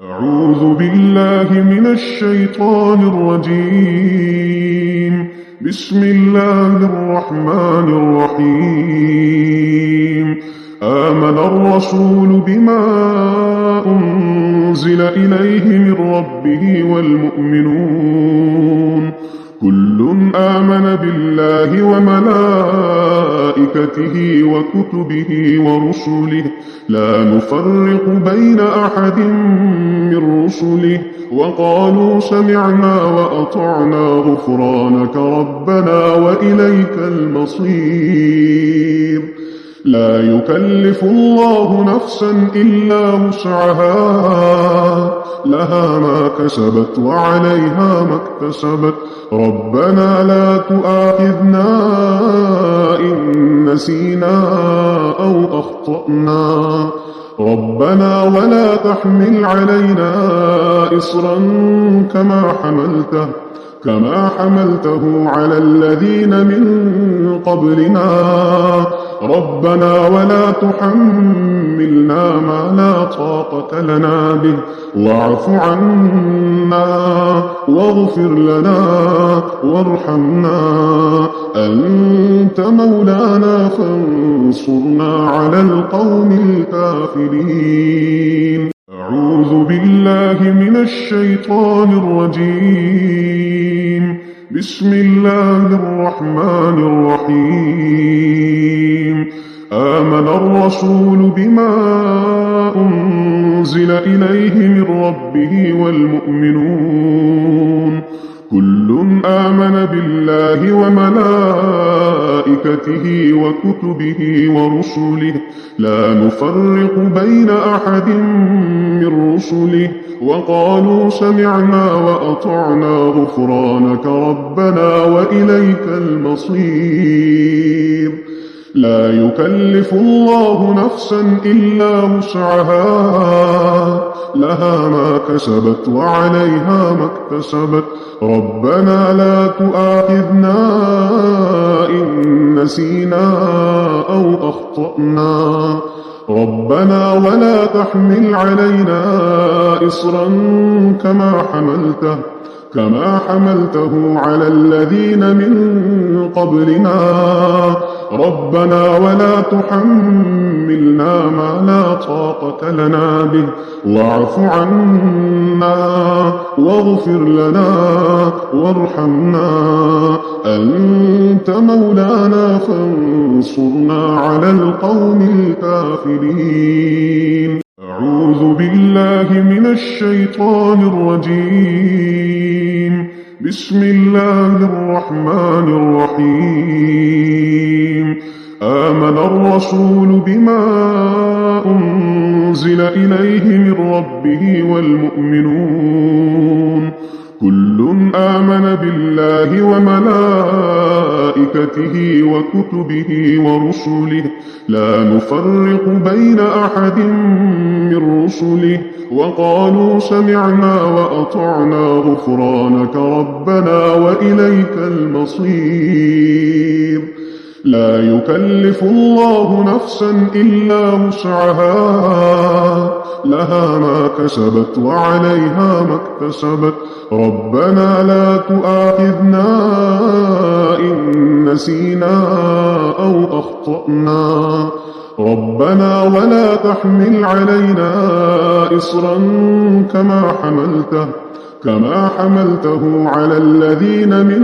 أعوذ بالله من الشيطان الرجيم. بسم الله الرحمن الرحيم. آمن الرسول بما أنزل إليه من ربه والمؤمنون كل آمن بالله وملائكته وكتبه ورسله لا نفرق بين أحد من رسله وقالوا سمعنا وأطعنا غفرانك ربنا وإليك المصير. لا يكلف الله نفسا إلا وسعها لها ما كسبت وعليها ما اكتسبت ربنا لا تؤاخذنا إن نسينا أو أخطأنا ربنا ولا تحمل علينا إصرا كما حملته على الذين من قبلنا ربنا ولا تحملنا ما لا طاقة لنا به واعف عنا واغفر لنا وارحمنا أنت مولانا فانصرنا على القوم الكافرين. أعوذ بالله من الشيطان الرجيم. بسم الله الرحمن الرحيم. آمن الرسول بما أنزل إليه من ربه والمؤمنون كل آمن بالله وملائكته وكتبه ورسله لا نفرق بين أحد من رسله وقالوا سمعنا وأطعنا غفرانك ربنا وإليك المصير. لا يكلف الله نفسا إلا وسعها لها ما كسبت وعليها ما اكتسبت ربنا لا تؤاخذنا إن نسينا أو أخطأنا ربنا ولا تحمل علينا إصرا كما حملته على الذين من قبلنا ربنا ولا تحملنا ما لا طاقة لنا به واعف عنا واغفر لنا وارحمنا أنت مولانا فانصرنا على القوم الكافرين. أعوذ بالله من الشيطان الرجيم. بسم الله الرحمن الرحيم. آمن الرسول بما أنزل إليه من ربه والمؤمنون كل آمن بالله وملائكته وكتبه ورسله لا نفرق بين أحد من رسله وقالوا سمعنا وأطعنا غفرانك ربنا وإليك المصير. لا يكلف الله نفسا إلا وسعها لها ما كسبت وعليها ما اكتسبت ربنا لا تؤاخذنا إن نسينا أو أخطأنا ربنا ولا تحمل علينا إصرا كما حملته على الذين من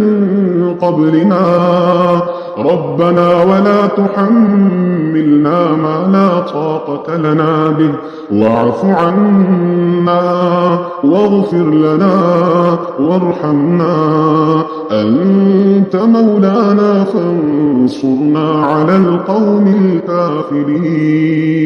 قبلنا ربنا ولا تحملنا ما لا طاقة لنا به واعف عنا واغفر لنا وارحمنا أنت مولانا فانصرنا على القوم الكافرين.